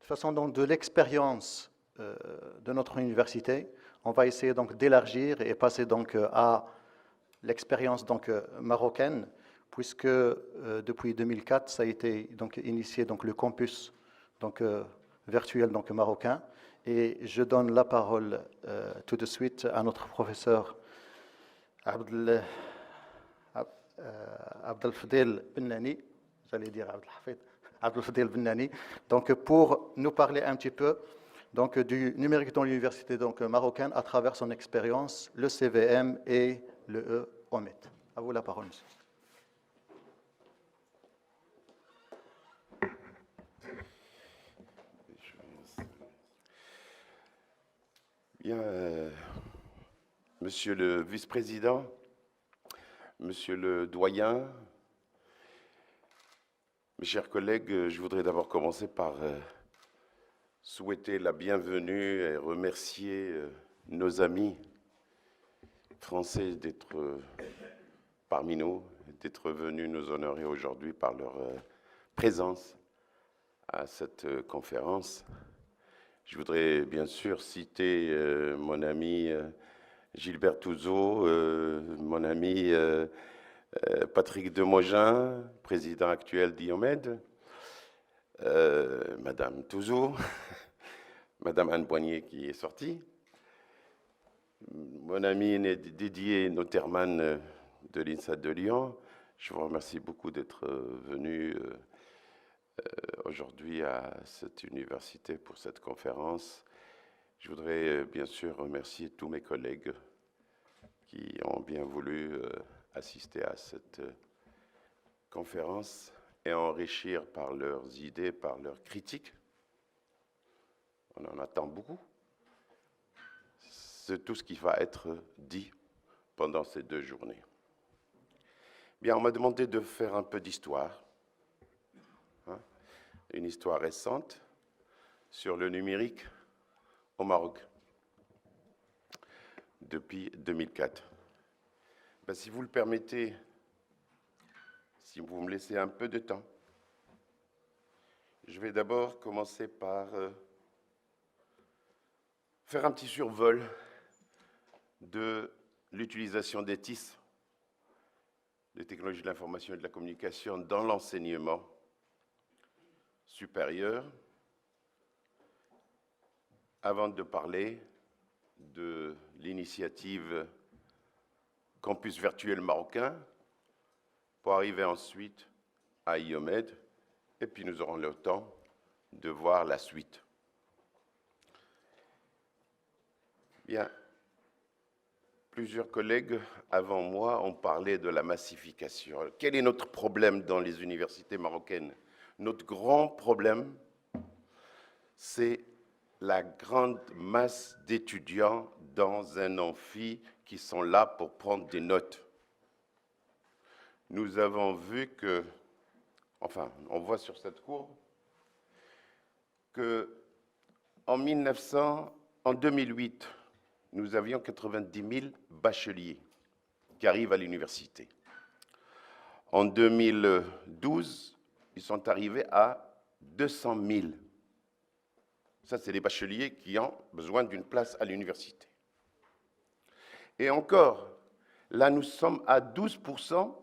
toute façon, donc, de l'expérience de notre université, on va essayer donc d'élargir et passer donc à l'expérience donc marocaine, puisque depuis 2004, ça a été donc initié donc le campus donc virtuel donc marocain. Et je donne la parole tout de suite à notre professeur Abdel Abdelfadel Bennani, j'allais dire Abdelfadel Bennani, donc pour nous parler un petit peu donc, du numérique dans l'université donc, marocaine à travers son expérience, le CVM et le OMET. À vous la parole, monsieur. Bien, monsieur le vice-président, monsieur le doyen, mes chers collègues, je voudrais d'abord commencer par souhaiter la bienvenue et remercier nos amis français d'être parmi nous, d'être venus nous honorer aujourd'hui par leur présence à cette conférence. Je voudrais bien sûr citer mon ami Gilbert Touzeau, mon ami Patrick Demogin, président actuel d'IOMED, Madame Touzeau, Madame Anne Boignet qui est sortie, mon ami Didier Noterman de l'INSA de Lyon. Je vous remercie beaucoup d'être venu aujourd'hui à cette université pour cette conférence. Je voudrais bien sûr remercier tous mes collègues qui ont bien voulu assister à cette conférence et enrichir par leurs idées, par leurs critiques. On en attend beaucoup. C'est tout ce qui va être dit pendant ces 2 journées. Bien, on m'a demandé de faire un peu d'histoire, une histoire récente sur le numérique au Maroc depuis 2004. Ben, si vous le permettez, si vous me laissez un peu de temps, je vais d'abord commencer par faire un petit survol de l'utilisation des TIS, des technologies de l'information et de la communication, dans l'enseignement supérieur, avant de parler de l'initiative Campus virtuel marocain, pour arriver ensuite à IOMED, et puis nous aurons le temps de voir la suite. Bien, plusieurs collègues avant moi ont parlé de la massification. Quel est notre problème dans les universités marocaines? Notre grand problème, c'est la grande masse d'étudiants dans un amphi qui sont là pour prendre des notes. Nous avons vu que, enfin, on voit sur cette courbe, que en 2008, nous avions 90 000 bacheliers qui arrivent à l'université. En 2012, ils sont arrivés à 200 000. Ça, c'est les bacheliers qui ont besoin d'une place à l'université. Et encore, là, nous sommes à 12%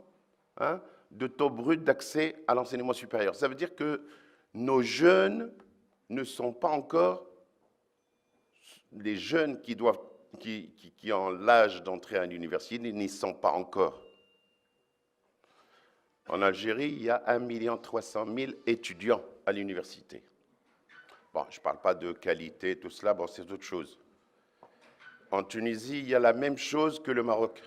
de taux brut d'accès à l'enseignement supérieur. Ça veut dire que nos jeunes ne sont pas encore les jeunes qui ont l'âge d'entrer à l'université, n'y sont pas encore. En Algérie, il y a 1 300 000 étudiants à l'université. Bon, je ne parle pas de qualité, tout cela, bon, c'est autre chose. En Tunisie, il y a la même chose que le Maroc.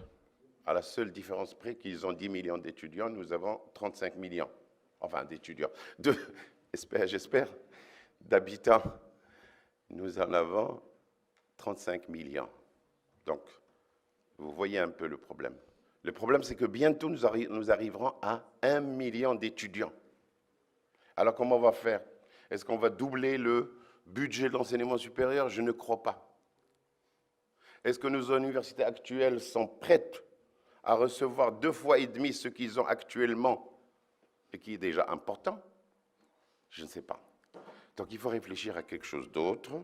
À la seule différence près qu'ils ont 10 millions d'étudiants, nous avons 35 millions. Enfin, d'étudiants. J'espère, d'habitants. Nous en avons 35 millions. Donc, vous voyez un peu le problème. Le problème, c'est que bientôt, nous arriverons à 1 million d'étudiants. Alors, comment on va faire? Est-ce qu'on va doubler le budget de l'enseignement supérieur? Je ne crois pas. Est-ce que nos universités actuelles sont prêtes à recevoir 2,5 fois ce qu'ils ont actuellement, et qui est déjà important? Je ne sais pas. Donc il faut réfléchir à quelque chose d'autre,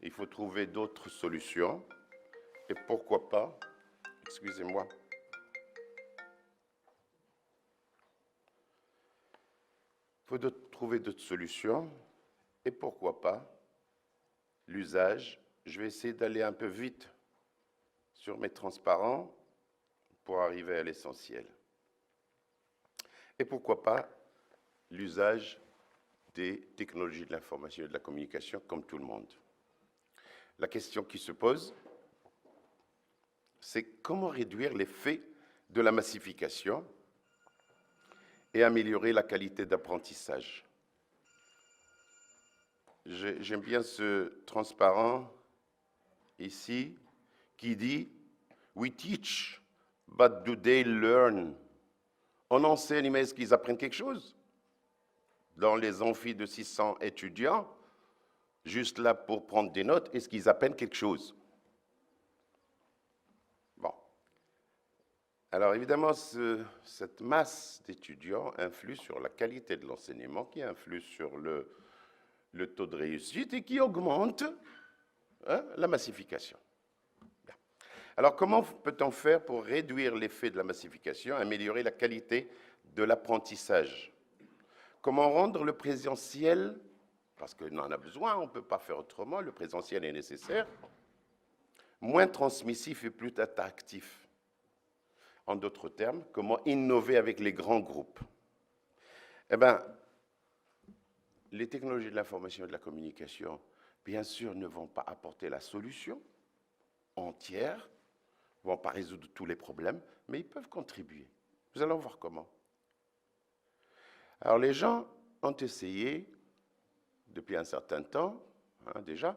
il faut trouver d'autres solutions, et pourquoi pas, excusez-moi, il faut trouver d'autres solutions, et pourquoi pas l'usage. Je vais essayer d'aller un peu vite sur mes transparents pour arriver à l'essentiel. Et pourquoi pas l'usage des technologies de l'information et de la communication comme tout le monde. La question qui se pose, c'est comment réduire l'effet de la massification et améliorer la qualité d'apprentissage. J'aime bien ce transparent ici qui dit « We teach, but do they learn ?» On enseigne, mais est-ce qu'ils apprennent quelque chose? Dans les amphis de 600 étudiants, juste là pour prendre des notes, est-ce qu'ils apprennent quelque chose? Bon. Alors évidemment, cette masse d'étudiants influe sur la qualité de l'enseignement, qui influe sur le taux de réussite et qui augmente la massification. Bien. Alors comment peut-on faire pour réduire l'effet de la massification, améliorer la qualité de l'apprentissage? Comment rendre le présentiel, parce qu'on en a besoin, on ne peut pas faire autrement, le présentiel est nécessaire, moins transmissif et plus attractif? En d'autres termes, comment innover avec les grands groupes? Eh bien, les technologies de l'information et de la communication, bien sûr, ne vont pas apporter la solution entière, ne vont pas résoudre tous les problèmes, mais ils peuvent contribuer. Nous allons voir comment. Alors, les gens ont essayé, depuis un certain temps, déjà,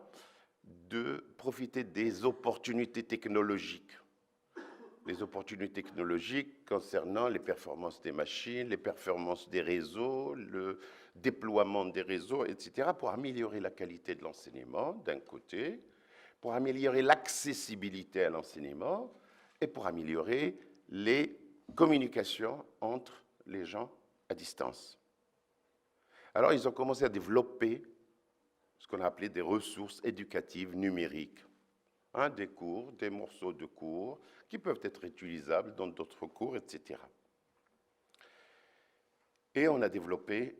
de profiter des opportunités technologiques. Les opportunités technologiques concernant les performances des machines, les performances des réseaux, le déploiement des réseaux, etc., pour améliorer la qualité de l'enseignement, d'un côté, pour améliorer l'accessibilité à l'enseignement et pour améliorer les communications entre les gens à distance. Alors, ils ont commencé à développer ce qu'on a appelé des ressources éducatives numériques. Des cours, des morceaux de cours qui peuvent être utilisables dans d'autres cours, etc. Et on a développé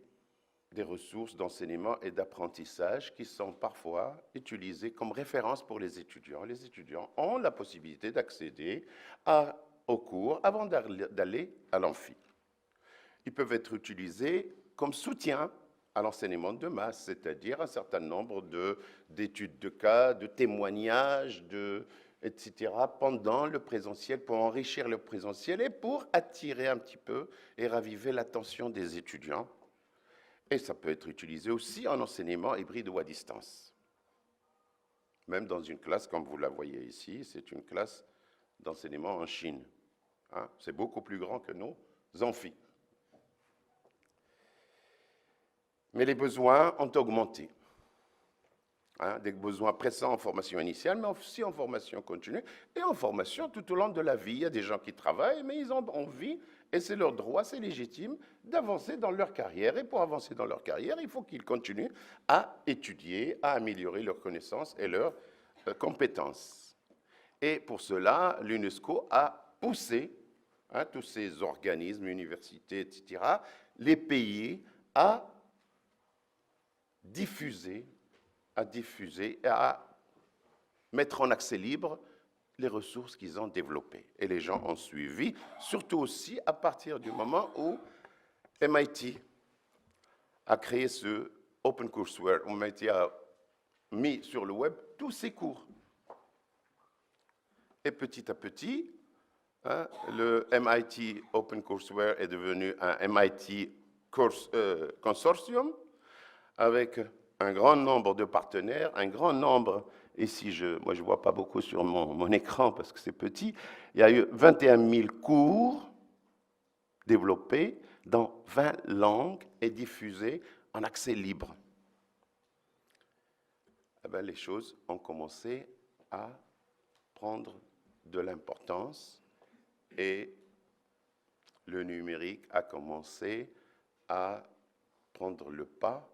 des ressources d'enseignement et d'apprentissage qui sont parfois utilisées comme référence pour les étudiants. Les étudiants ont la possibilité d'accéder aux cours avant d'aller à l'amphi. Ils peuvent être utilisés comme soutien à l'enseignement de masse, c'est-à-dire un certain nombre d'études de cas, de témoignages, etc., pendant le présentiel, pour enrichir le présentiel et pour attirer un petit peu et raviver l'attention des étudiants. Et ça peut être utilisé aussi en enseignement hybride ou à distance. Même dans une classe, comme vous la voyez ici, c'est une classe d'enseignement en Chine. C'est beaucoup plus grand que nos amphis. Mais les besoins ont augmenté. Des besoins pressants en formation initiale, mais aussi en formation continue et en formation tout au long de la vie. Il y a des gens qui travaillent, mais ils ont envie, et c'est leur droit, c'est légitime, d'avancer dans leur carrière. Et pour avancer dans leur carrière, il faut qu'ils continuent à étudier, à améliorer leurs connaissances et leurs compétences. Et pour cela, l'UNESCO a poussé tous ces organismes, universités, etc., les pays à diffuser et à mettre en accès libre les ressources qu'ils ont développées. Et les gens ont suivi, surtout aussi à partir du moment où MIT a créé ce OpenCourseWare. MIT a mis sur le web tous ses cours. Et petit à petit, le MIT OpenCourseWare est devenu un MIT Consortium avec un grand nombre de partenaires, un grand nombre, ici, moi je ne vois pas beaucoup sur mon écran parce que c'est petit, il y a eu 21 000 cours développés dans 20 langues et diffusés en accès libre. Eh bien, les choses ont commencé à prendre de l'importance et le numérique a commencé à prendre le pas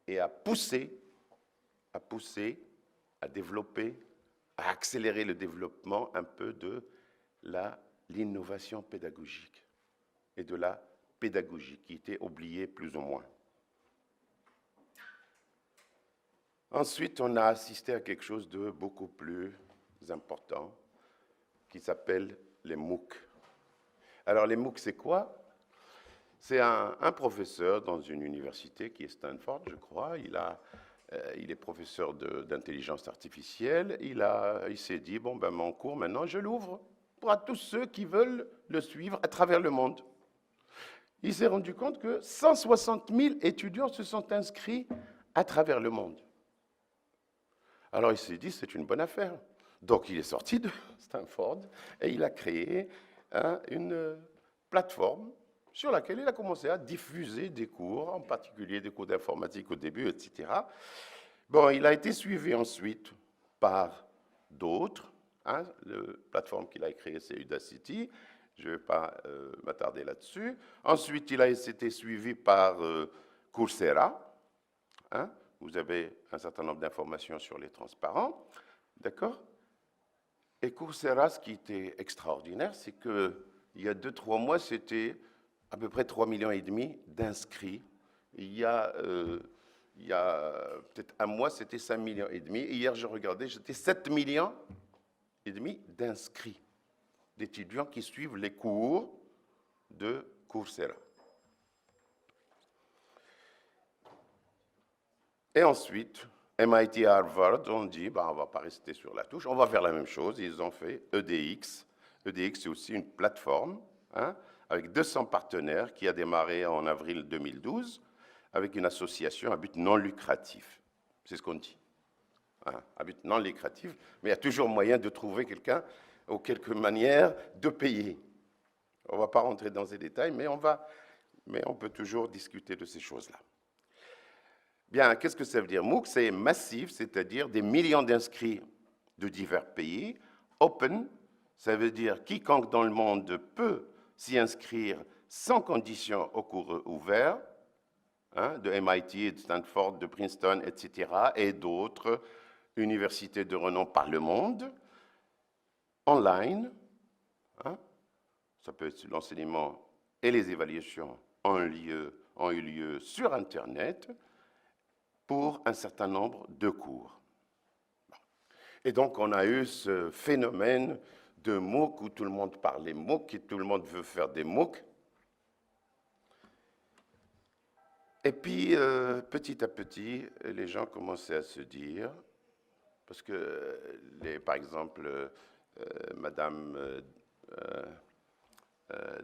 et à pousser, à développer, à accélérer le développement un peu de l'innovation pédagogique et de la pédagogie qui était oubliée plus ou moins. Ensuite, on a assisté à quelque chose de beaucoup plus important qui s'appelle les MOOC. Alors les MOOC, c'est quoi? C'est un professeur dans une université qui est Stanford, je crois. Il est professeur d'intelligence artificielle. Il s'est dit, bon, ben, mon cours, maintenant, je l'ouvre pour à tous ceux qui veulent le suivre à travers le monde. Il s'est rendu compte que 160 000 étudiants se sont inscrits à travers le monde. Alors il s'est dit, c'est une bonne affaire. Donc il est sorti de Stanford et il a créé une plateforme sur laquelle il a commencé à diffuser des cours, en particulier des cours d'informatique au début, etc. Bon, il a été suivi ensuite par d'autres. La plateforme qu'il a créée, c'est Udacity. Je ne vais pas m'attarder là-dessus. Ensuite, il a été suivi par Coursera. Vous avez un certain nombre d'informations sur les transparents. D'accord? Et Coursera, ce qui était extraordinaire, c'est qu'il y a 2-3 mois, c'était à peu près 3,5 millions d'inscrits. Il y a peut-être un mois, c'était 5,5 millions. Et hier, je regardais, j'étais 7,5 millions d'inscrits, d'étudiants qui suivent les cours de Coursera. Et ensuite, MIT et Harvard ont dit, on ne va pas rester sur la touche, on va faire la même chose. Ils ont fait EDX. EDX, c'est aussi une plateforme avec 200 partenaires qui a démarré en avril 2012 avec une association à but non lucratif. C'est ce qu'on dit. À but non lucratif, mais il y a toujours moyen de trouver quelqu'un ou quelque manière de payer. On ne va pas rentrer dans ces détails, mais on peut toujours discuter de ces choses-là. Bien, qu'est-ce que ça veut dire? MOOC, c'est massif, c'est-à-dire des millions d'inscrits de divers pays. Open, ça veut dire quiconque dans le monde peut s'y inscrire sans condition au cours ouvert, de MIT, de Stanford, de Princeton, etc., et d'autres universités de renom par le monde. Online, ça peut être l'enseignement et les évaluations ont eu lieu sur Internet, pour un certain nombre de cours. Et donc, on a eu ce phénomène de MOOC où tout le monde parle des MOOC et tout le monde veut faire des MOOC. Et puis, petit à petit, les gens commençaient à se dire, parce que, par exemple, Madame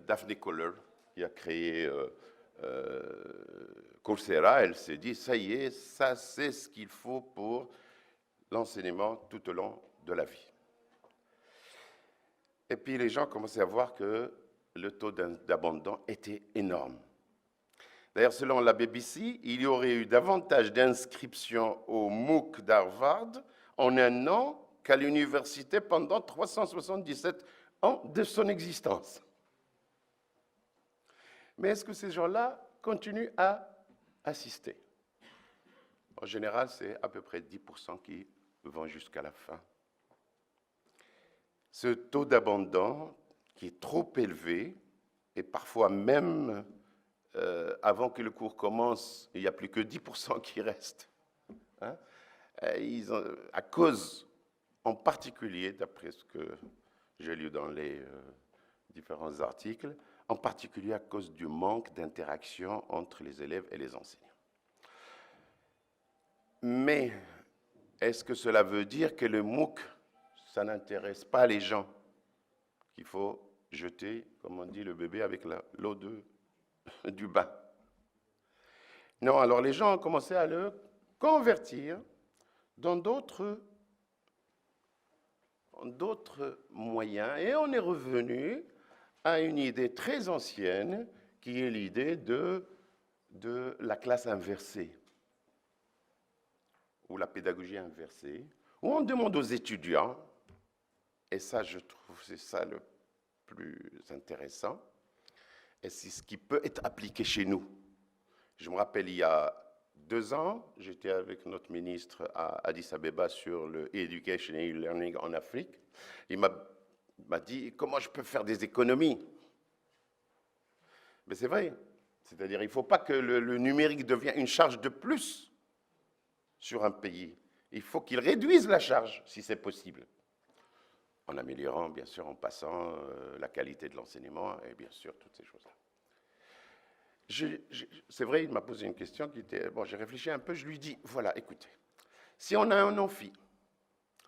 Daphne Koller, qui a créé Coursera, elle s'est dit, ça y est, ça c'est ce qu'il faut pour l'enseignement tout au long de la vie. Et puis les gens commençaient à voir que le taux d'abandon était énorme. D'ailleurs, selon la BBC, il y aurait eu davantage d'inscriptions au MOOC d'Harvard en un an qu'à l'université pendant 377 ans de son existence. Mais est-ce que ces gens-là continuent à assister? En général, c'est à peu près 10% qui vont jusqu'à la fin. Ce taux d'abandon qui est trop élevé, et parfois même avant que le cours commence, il n'y a plus que 10% qui restent. À cause, en particulier, d'après ce que j'ai lu dans les différents articles, en particulier à cause du manque d'interaction entre les élèves et les enseignants. Mais est-ce que cela veut dire que le MOOC, ça n'intéresse pas les gens? Qu'il faut jeter, comme on dit, le bébé avec l'eau du bain? Non, alors les gens ont commencé à le convertir dans d'autres moyens, et on est revenu à une idée très ancienne, qui est l'idée de la classe inversée, ou la pédagogie inversée, où on demande aux étudiants, et ça je trouve c'est ça le plus intéressant, et c'est ce qui peut être appliqué chez nous. Je me rappelle, il y a 2 ans, j'étais avec notre ministre à Addis Abeba sur le Education et Learning en Afrique. Il m'a dit comment je peux faire des économies. Mais c'est vrai. C'est-à-dire il ne faut pas que le numérique devienne une charge de plus sur un pays. Il faut qu'il réduise la charge, si c'est possible, en améliorant, bien sûr, en passant la qualité de l'enseignement et bien sûr toutes ces choses-là. C'est vrai, il m'a posé une question qui était... Bon, j'ai réfléchi un peu, je lui dis, voilà, écoutez, si on a un amphi,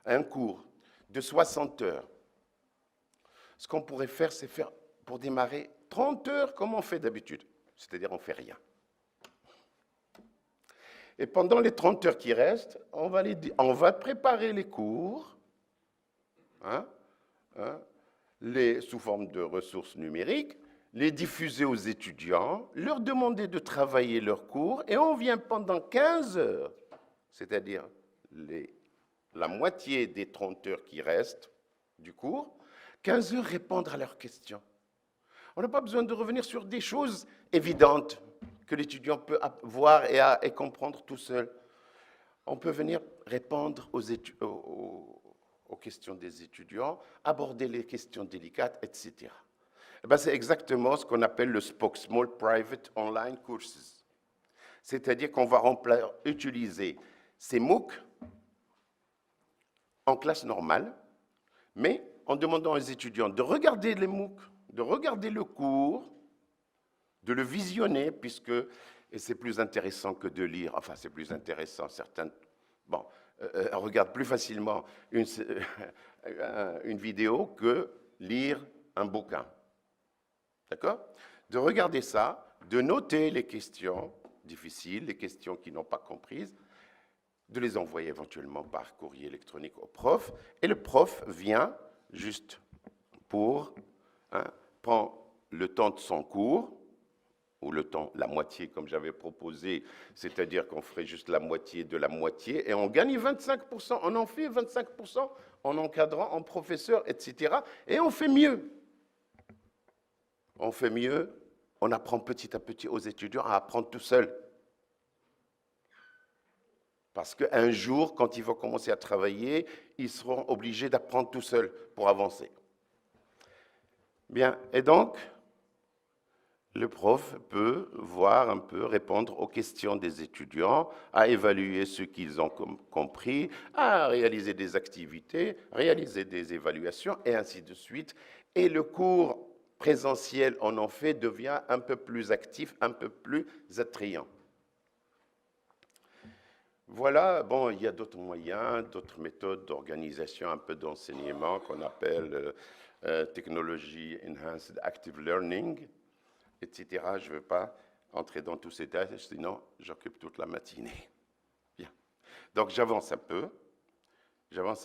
un cours de 60 heures, ce qu'on pourrait faire, c'est faire, pour démarrer, 30 heures comme on fait d'habitude. C'est-à-dire, on ne fait rien. Et pendant les 30 heures qui restent, on va préparer les cours, sous forme de ressources numériques, les diffuser aux étudiants, leur demander de travailler leurs cours, et on vient pendant 15 heures, c'est-à-dire la moitié des 30 heures qui restent du cours, 15 heures répondre à leurs questions. On n'a pas besoin de revenir sur des choses évidentes que l'étudiant peut voir et comprendre tout seul. On peut venir répondre aux questions des étudiants, aborder les questions délicates, etc. C'est exactement ce qu'on appelle le SPOC, Small Private Online Courses. C'est-à-dire qu'on va utiliser ces MOOC en classe normale, mais en demandant aux étudiants de regarder les MOOC, de regarder le cours, de le visionner, et c'est plus intéressant que de lire, enfin c'est plus intéressant, certains regardent plus facilement une vidéo que lire un bouquin. D'accord? De regarder ça, de noter les questions difficiles, les questions qu'ils n'ont pas comprises, de les envoyer éventuellement par courrier électronique au prof, et le prof vient juste prend le temps de son cours, ou le temps, la moitié comme j'avais proposé, c'est-à-dire qu'on ferait juste la moitié de la moitié, et on gagne 25%, on en fait 25% en encadrant, en professeur, etc. Et on fait mieux. On fait mieux, on apprend petit à petit aux étudiants à apprendre tout seuls. Parce qu'un jour, quand ils vont commencer à travailler, ils seront obligés d'apprendre tout seuls pour avancer. Bien, et donc, le prof peut voir un peu, répondre aux questions des étudiants, à évaluer ce qu'ils ont compris, à réaliser des activités, réaliser des évaluations, et ainsi de suite. Et le cours présentiel, en fait, devient un peu plus actif, un peu plus attrayant. Voilà, bon, il y a d'autres moyens, d'autres méthodes d'organisation, un peu d'enseignement qu'on appelle Technology Enhanced Active Learning, etc. Je ne veux pas entrer dans tous ces détails, sinon j'occupe toute la matinée. Bien. Donc j'avance un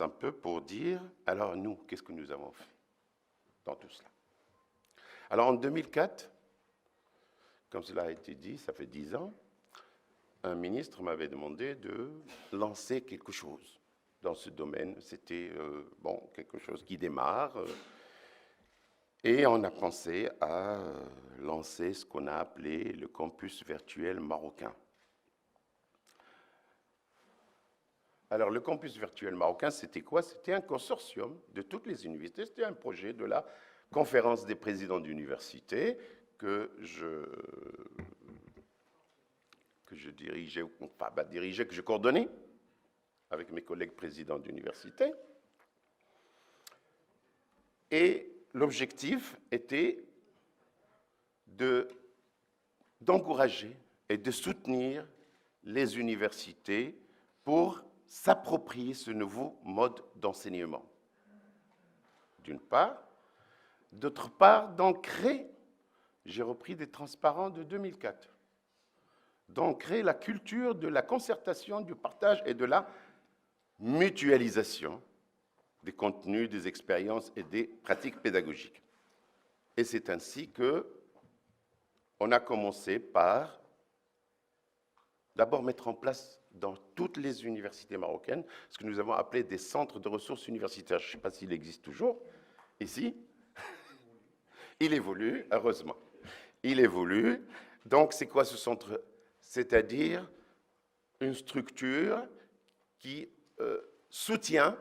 peu pour dire, alors nous, qu'est-ce que nous avons fait dans tout cela? Alors en 2004, comme cela a été dit, ça fait 10 ans, un ministre m'avait demandé de lancer quelque chose dans ce domaine. C'était quelque chose qui démarre. Et on a pensé à lancer ce qu'on a appelé le campus virtuel marocain. Alors, le campus virtuel marocain, c'était quoi? C'était un consortium de toutes les universités. C'était un projet de la conférence des présidents d'université que je dirigeais, que je coordonnais avec mes collègues présidents d'université. Et l'objectif était d'encourager et de soutenir les universités pour s'approprier ce nouveau mode d'enseignement. D'une part. D'autre part, d'ancrer, j'ai repris des transparents de 2004, d'ancrer la culture de la concertation, du partage et de la mutualisation des contenus, des expériences et des pratiques pédagogiques. Et c'est ainsi qu'on a commencé par d'abord mettre en place dans toutes les universités marocaines ce que nous avons appelé des centres de ressources universitaires. Je ne sais pas s'il existe toujours ici. Il évolue, heureusement. Il évolue. Donc, c'est quoi ce centre? C'est-à-dire une structure qui soutient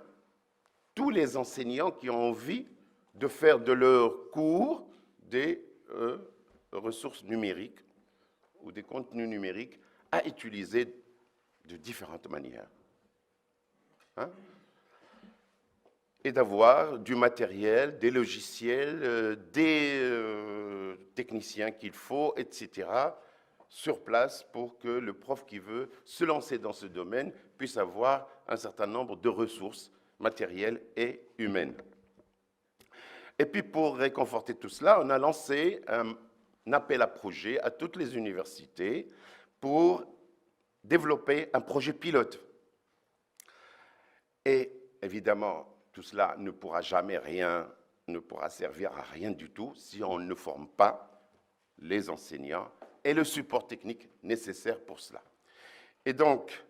tous les enseignants qui ont envie de faire de leurs cours des ressources numériques ou des contenus numériques à utiliser de différentes manières. Hein? Et d'avoir du matériel, des logiciels, des techniciens qu'il faut, etc., sur place pour que le prof qui veut se lancer dans ce domaine puisse avoir un certain nombre de ressources matérielles et humaines. Et puis pour réconforter tout cela, on a lancé un appel à projet à toutes les universités pour développer un projet pilote. Et évidemment, tout cela ne pourra jamais ne pourra servir à rien du tout si on ne forme pas les enseignants et le support technique nécessaire pour cela. Et donc,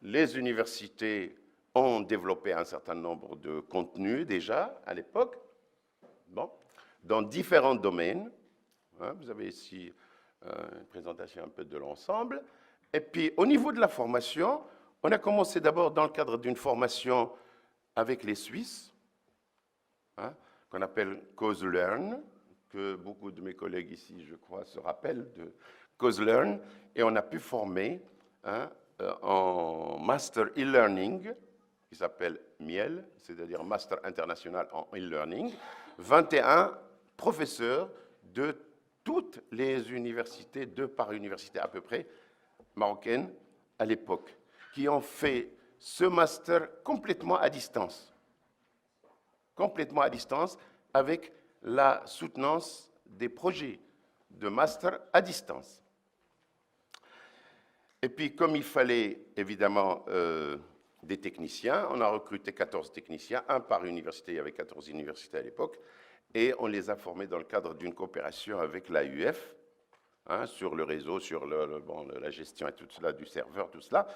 les universités ont développé un certain nombre de contenus déjà à l'époque, bon, dans différents domaines. Hein, vous avez ici une présentation un peu de l'ensemble. Et puis, au niveau de la formation, on a commencé d'abord dans le cadre d'une formation avec les Suisses, hein, qu'on appelle CauseLearn, que beaucoup de mes collègues ici, je crois, se rappellent de CauseLearn, et on a pu former hein, en Master e-Learning, qui s'appelle MIEL, c'est-à-dire Master International en e-Learning, 21 professeurs de toutes les universités, 2 par université à peu près, marocaines à l'époque, qui ont fait ce master complètement à distance. Complètement à distance, avec la soutenance des projets de master à distance. Et puis, comme il fallait évidemment des techniciens, on a recruté 14 techniciens, 1 par université, il y avait 14 universités à l'époque, et on les a formés dans le cadre d'une coopération avec l'AUF, hein, sur le réseau, sur la gestion et tout cela, du serveur, tout cela.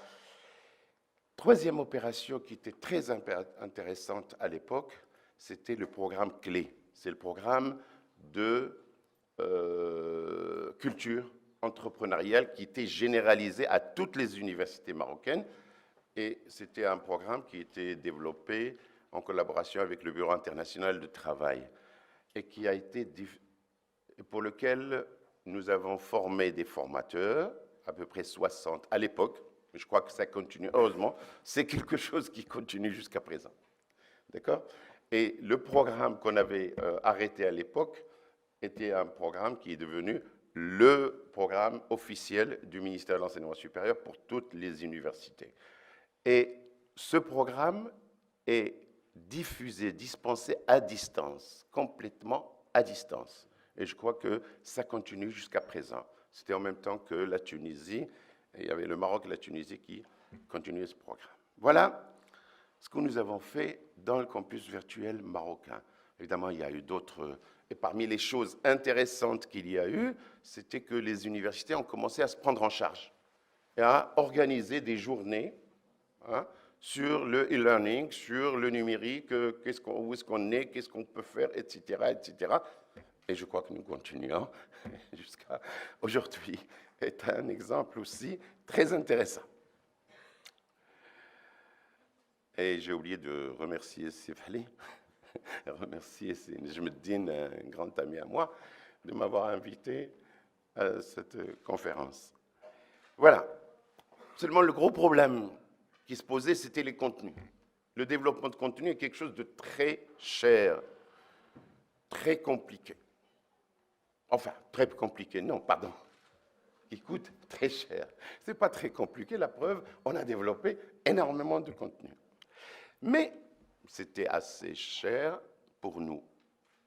Troisième opération qui était très intéressante à l'époque, c'était le programme CLÉ. C'est le programme de culture entrepreneuriale qui était généralisé à toutes les universités marocaines. Et c'était un programme qui était développé en collaboration avec le Bureau international de travail et qui a été pour lequel nous avons formé des formateurs, à peu près 60 à l'époque. Je crois que ça continue. Heureusement, c'est quelque chose qui continue jusqu'à présent. D'accord ? Et le programme qu'on avait arrêté à l'époque était un programme qui est devenu le programme officiel du ministère de l'Enseignement supérieur pour toutes les universités. Et ce programme est diffusé, dispensé à distance, complètement à distance. Et je crois que ça continue jusqu'à présent. C'était en même temps que la Tunisie, et il y avait le Maroc et la Tunisie qui continuaient ce programme. Voilà ce que nous avons fait dans le campus virtuel marocain. Évidemment, il y a eu d'autres... Et parmi les choses intéressantes qu'il y a eu, c'était que les universités ont commencé à se prendre en charge et à organiser des journées hein, sur le e-learning, sur le numérique, où est-ce qu'on est, qu'est-ce qu'on peut faire, etc., etc. Et je crois que nous continuons jusqu'à aujourd'hui. C'est un exemple aussi très intéressant. Et j'ai oublié de remercier Sifali, remercier Nejmeddine, un grand ami à moi, de m'avoir invité à cette conférence. Voilà. Seulement, le gros problème qui se posait, c'était les contenus. Le développement de contenu est quelque chose de très cher, très compliqué. Enfin, très compliqué, non, pardon. Qui coûte très cher. Ce n'est pas très compliqué, la preuve, on a développé énormément de contenu. Mais c'était assez cher pour nous.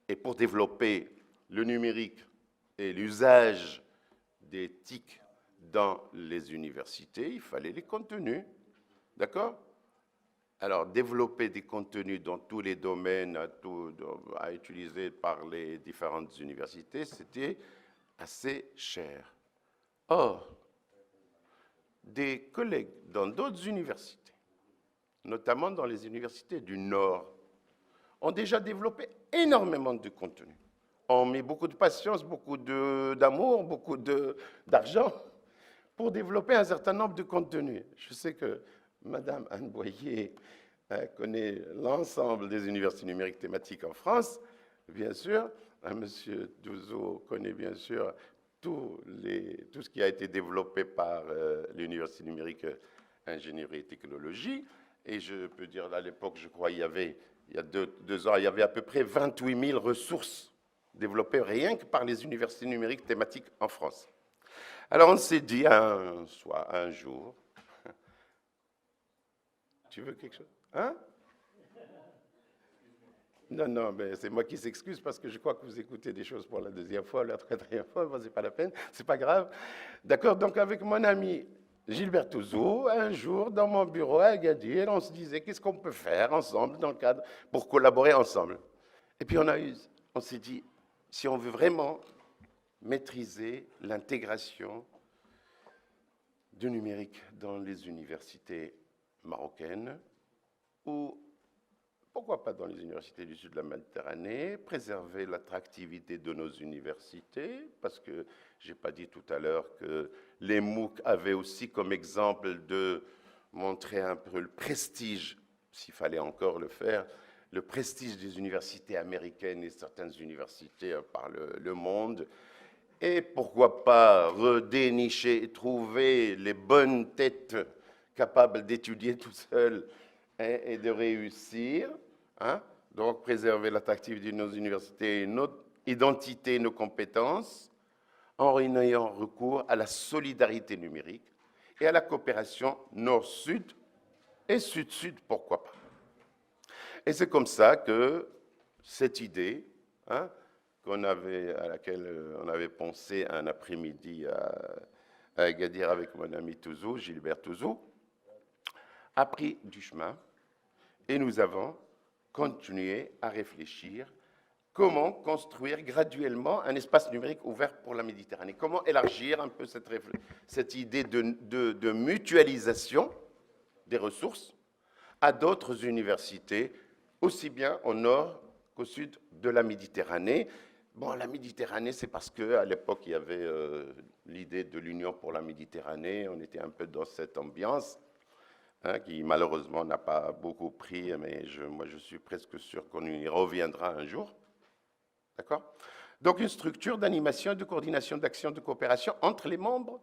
Et pour développer le numérique et l'usage des TIC dans les universités, il fallait les contenus. D'accord ? Alors, développer des contenus dans tous les domaines à utiliser par les différentes universités, c'était assez cher. Or, des collègues dans d'autres universités, notamment dans les universités du Nord, ont déjà développé énormément de contenu. On met beaucoup de patience, beaucoup d'amour, beaucoup d'argent pour développer un certain nombre de contenus. Je sais que Madame Anne Boyer connaît l'ensemble des universités numériques thématiques en France, bien sûr. Monsieur Douzeau connaît bien sûr tout ce qui a été développé par l'Université numérique ingénierie et technologie. Et je peux dire, à l'époque, je crois, il y a 2 ans, il y avait à peu près 28 000 ressources développées rien que par les universités numériques thématiques en France. Alors on s'est dit un jour, tu veux quelque chose? Hein? Non, mais c'est moi qui s'excuse parce que je crois que vous écoutez des choses pour la 2e fois, la 3e fois, bon, c'est pas la peine, c'est pas grave. D'accord, donc avec mon ami Gilbert Touzeau, un jour, dans mon bureau à Agadir, on se disait qu'est-ce qu'on peut faire ensemble dans le cadre pour collaborer ensemble. Et puis on s'est dit, si on veut vraiment maîtriser l'intégration du numérique dans les universités marocaines, ou pourquoi pas dans les universités du sud de la Méditerranée, préserver l'attractivité de nos universités, parce que je n'ai pas dit tout à l'heure que les MOOC avaient aussi comme exemple de montrer un peu le prestige, s'il fallait encore le faire, le prestige des universités américaines et certaines universités par le monde, et pourquoi pas redénicher et trouver les bonnes têtes capables d'étudier tout seuls et de réussir, hein? Donc préserver l'attractivité de nos universités, notre identité, nos compétences, en ayant recours à la solidarité numérique et à la coopération nord-sud et sud-sud, pourquoi pas. Et c'est comme ça que cette idée, hein, à laquelle on avait pensé un après-midi à Agadir avec mon ami Touzeau, Gilbert Touzeau, a pris du chemin et nous avons continué à réfléchir comment construire graduellement un espace numérique ouvert pour la Méditerranée, comment élargir un peu cette idée de mutualisation des ressources à d'autres universités, aussi bien au nord qu'au sud de la Méditerranée. Bon, la Méditerranée, c'est parce qu'à l'époque, il y avait l'idée de l'Union pour la Méditerranée, on était un peu dans cette ambiance, hein, qui malheureusement n'a pas beaucoup pris, mais moi je suis presque sûr qu'on y reviendra un jour. D'accord? Donc une structure d'animation, de coordination, d'action, de coopération entre les membres,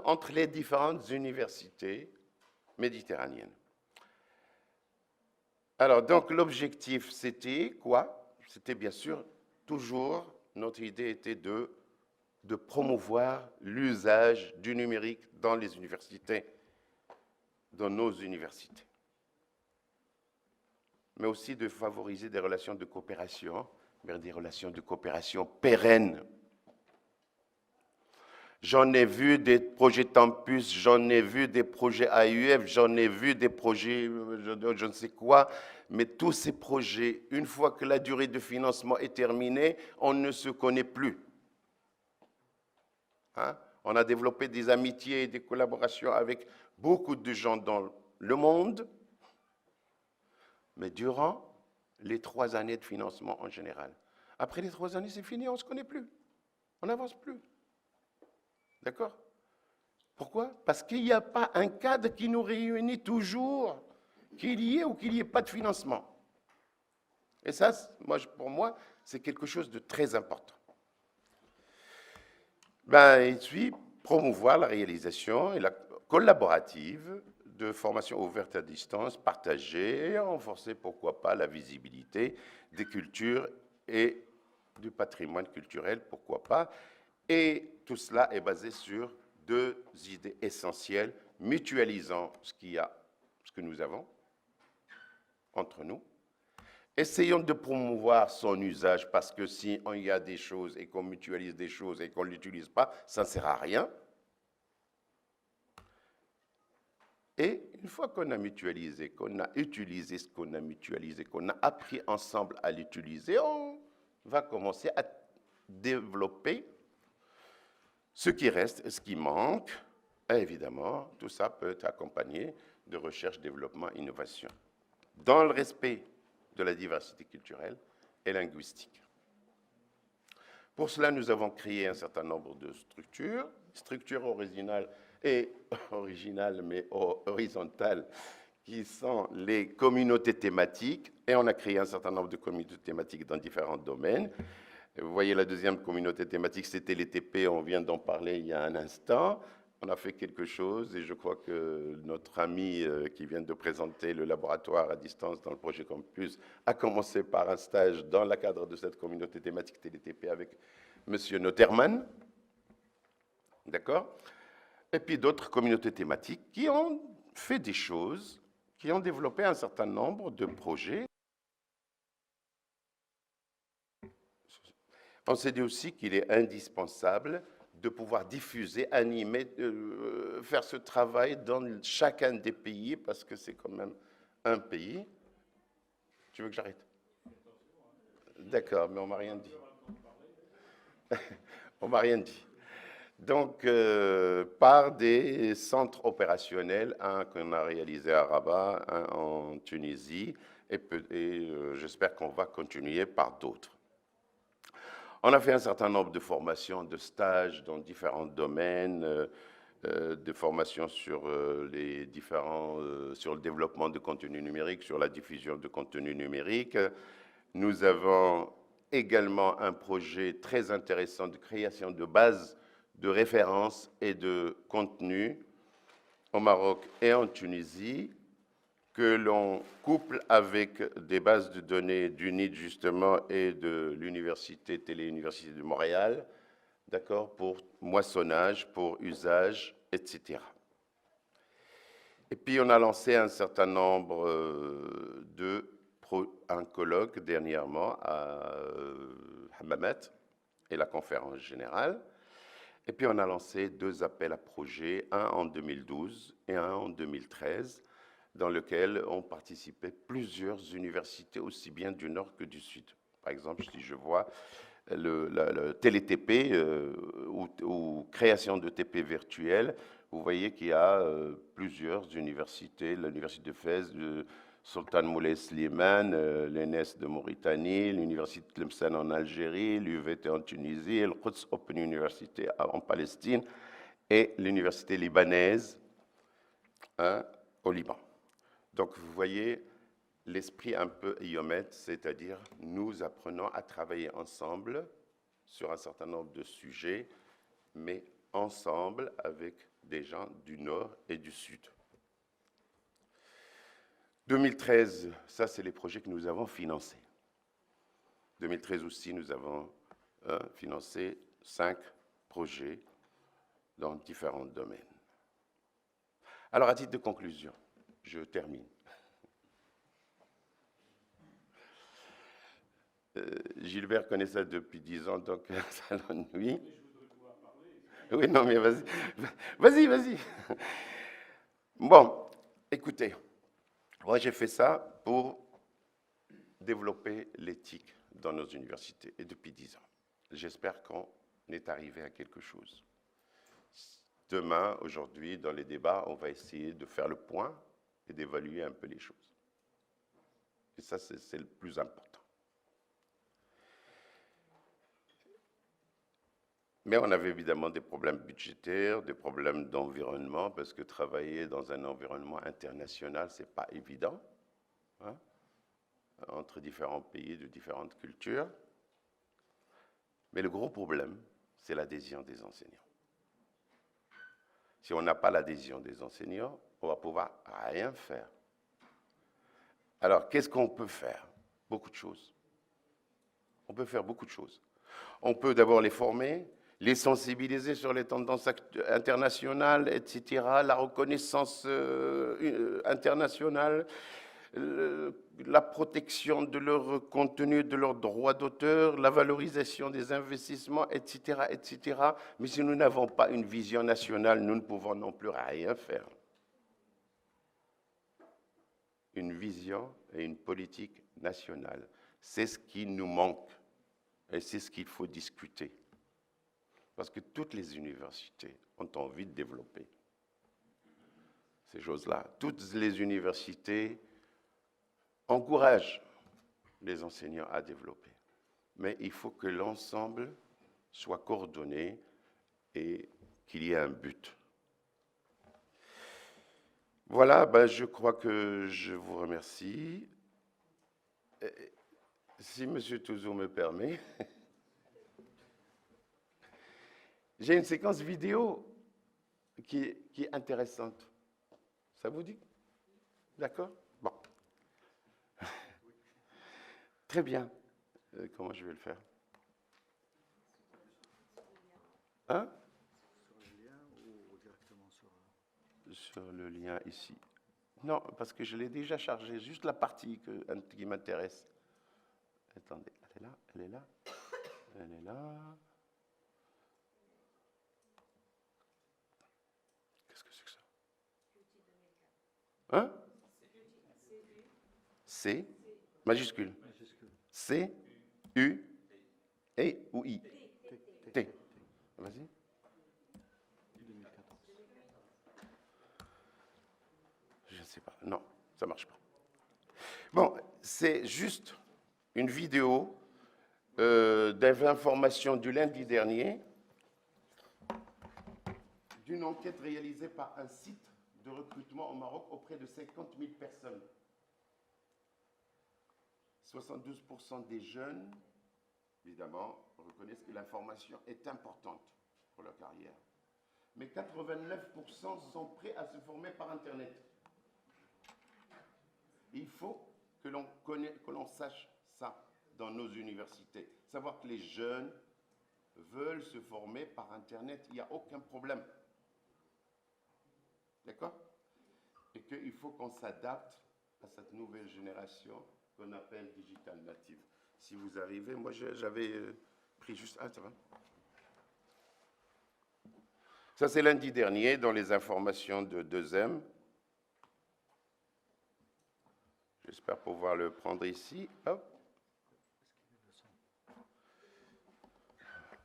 entre les différentes universités méditerranéennes. Alors, donc l'objectif, c'était quoi? C'était bien sûr, toujours, notre idée était de promouvoir l'usage du numérique dans les universités, dans nos universités, mais aussi de favoriser des relations de coopération, mais des relations de coopération pérennes. J'en ai vu des projets Tempus, j'en ai vu des projets AUF, j'en ai vu des projets je ne sais quoi, mais tous ces projets, une fois que la durée de financement est terminée, on ne se connaît plus. Hein? On a développé des amitiés et des collaborations avec beaucoup de gens dans le monde, mais durant les 3 années de financement en général. Après les 3 années, c'est fini, on ne se connaît plus. On n'avance plus. D'accord? Pourquoi? Parce qu'il n'y a pas un cadre qui nous réunit toujours, qu'il y ait ou qu'il n'y ait pas de financement. Et ça, pour moi, c'est quelque chose de très important. Il suit promouvoir la réalisation et la collaborative de formations ouvertes à distance, partagées, et renforcer, pourquoi pas, la visibilité des cultures et du patrimoine culturel, pourquoi pas. Et tout cela est basé sur 2 idées essentielles, mutualisant ce que nous avons entre nous. Essayons de promouvoir son usage, parce que si il y a des choses et qu'on mutualise des choses et qu'on ne l'utilise pas, ça ne sert à rien. Et une fois qu'on a mutualisé, qu'on a utilisé ce qu'on a mutualisé, qu'on a appris ensemble à l'utiliser, on va commencer à développer ce qui reste, ce qui manque. Et évidemment, tout ça peut être accompagné de recherche, développement, innovation, dans le respect de la diversité culturelle et linguistique. Pour cela, nous avons créé un certain nombre de structures originales mais horizontales, qui sont les communautés thématiques, et on a créé un certain nombre de communautés thématiques dans différents domaines. Vous voyez, la deuxième communauté thématique, c'était les TP, on vient d'en parler il y a un instant. On a fait quelque chose, et je crois que notre ami qui vient de présenter le laboratoire à distance dans le projet Campus a commencé par un stage dans le cadre de cette communauté thématique TP avec M. Noterman. D'accord? Et puis d'autres communautés thématiques qui ont fait des choses, qui ont développé un certain nombre de projets. On s'est dit aussi qu'il est indispensable de pouvoir diffuser, animer, faire ce travail dans chacun des pays, parce que c'est quand même un pays. Tu veux que j'arrête? D'accord, mais on ne m'a rien dit. On ne m'a rien dit. Donc, par des centres opérationnels, un qu'on a réalisé à Rabat, un en Tunisie, et j'espère qu'on va continuer par d'autres. On a fait un certain nombre de formations, de stages dans différents domaines, de formations sur sur le développement de contenu numérique, sur la diffusion de contenu numérique. Nous avons également un projet très intéressant de création de bases de références et de contenu au Maroc et en Tunisie, que l'on couple avec des bases de données du NID justement et de l'université, Télé-Université de Montréal, d'accord, pour moissonnage, pour usage, etc. Et puis on a lancé un certain nombre un colloque dernièrement à Hammamet et la conférence générale. Et puis on a lancé 2 appels à projets, un en 2012 et un en 2013, dans lequel ont participé plusieurs universités, aussi bien du Nord que du Sud. Par exemple, si je vois le TP ou création de TP virtuelle, vous voyez qu'il y a plusieurs universités, l'Université de Fès, le Sultan Moulay Slimane, l'ENS de Mauritanie, l'Université de Tlemcen en Algérie, l'UVT en Tunisie, le Quds Open University en Palestine et l'Université libanaise au Liban. Donc, vous voyez l'esprit un peu IOMET, c'est-à-dire nous apprenons à travailler ensemble sur un certain nombre de sujets, mais ensemble avec des gens du Nord et du Sud. 2013, ça c'est les projets que nous avons financés. 2013 aussi, nous avons financé 5 projets dans différents domaines. Alors, à titre de conclusion, je termine. Gilbert connaît ça depuis 10 ans, donc ça l'ennuie. Oui, non, mais vas-y. Bon, écoutez, moi j'ai fait ça pour développer l'éthique dans nos universités, et depuis 10 ans. J'espère qu'on est arrivé à quelque chose. Demain, aujourd'hui, dans les débats, on va essayer de faire le point et d'évaluer un peu les choses. Et ça, c'est le plus important. Mais on avait évidemment des problèmes budgétaires, des problèmes d'environnement, parce que travailler dans un environnement international, ce n'est pas évident, hein, entre différents pays de différentes cultures. Mais le gros problème, c'est l'adhésion des enseignants. Si on n'a pas l'adhésion des enseignants, on va pouvoir rien faire. Alors, qu'est-ce qu'on peut faire? Beaucoup de choses. On peut faire beaucoup de choses. On peut d'abord les former, les sensibiliser sur les tendances internationales, etc., la reconnaissance internationale, la protection de leur contenu, de leurs droits d'auteur, la valorisation des investissements, etc., etc. Mais si nous n'avons pas une vision nationale, nous ne pouvons non plus rien faire. Une vision et une politique nationale, c'est ce qui nous manque et c'est ce qu'il faut discuter. Parce que toutes les universités ont envie de développer ces choses-là. Toutes les universités encouragent les enseignants à développer. Mais il faut que l'ensemble soit coordonné et qu'il y ait un but. Voilà, ben, je crois que je vous remercie. Si M. Touzeau me permet, j'ai une séquence vidéo qui est intéressante. Ça vous dit? D'accord? Bon. Très bien. Comment je vais le faire? Hein? Sur le lien ou directement sur le lien ici. Non, parce que je l'ai déjà chargé, juste la partie qui m'intéresse. Attendez, elle est là, elle est là, elle est là. Qu'est-ce que c'est que ça? Hein? C, majuscule. C, U, et ou I? T. Vas-y. Je ne sais pas. Non, ça ne marche pas. Bon, c'est juste une vidéo d'information du lundi dernier d'une enquête réalisée par un site de recrutement au Maroc auprès de 50 000 personnes. 72% des jeunes, évidemment, reconnaissent que l'information est importante pour leur carrière. Mais 89% sont prêts à se former par Internet. Il faut que l'on sache ça dans nos universités. Savoir que les jeunes veulent se former par Internet, il n'y a aucun problème. D'accord? Et qu'il faut qu'on s'adapte à cette nouvelle génération qu'on appelle digital native. Si vous arrivez, moi j'avais pris juste... Ah, ça va? Ça c'est lundi dernier dans les informations de 2M. J'espère pouvoir le prendre ici. Hop.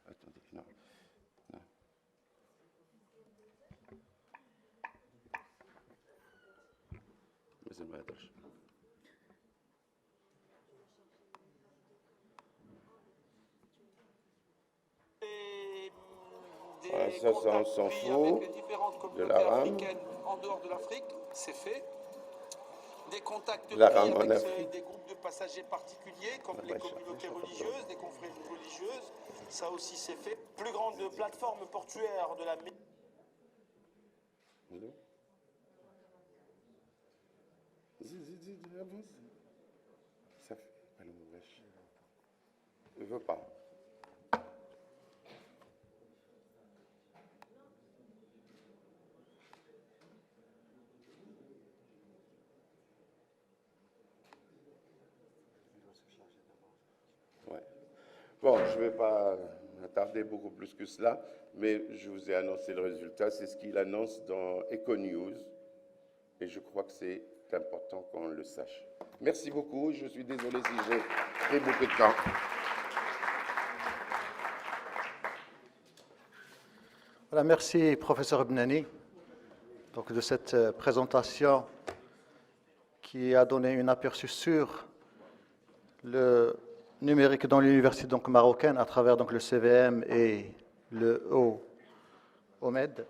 Attendez, non. Non. Mais c'est ma tâche. Voilà, ça on s'en fout. De la RAM. En dehors de l'Afrique, c'est fait. Des contacts avec des groupes de passagers particuliers, comme les communautés religieuses, des confréries religieuses. Ça aussi, c'est fait. Plus grande plateforme portuaire de la... Ça fait... Je ne veux pas. Ouais. Bon, je ne vais pas m'attarder beaucoup plus que cela, mais je vous ai annoncé le résultat. C'est ce qu'il annonce dans EcoNews, et je crois que c'est important qu'on le sache. Merci beaucoup. Je suis désolé si j'ai pris beaucoup de temps. Voilà, merci, professeur Ibnani, donc, de cette présentation qui a donné un aperçu sur le numérique dans l'université marocaine à travers le CVM et le OMED.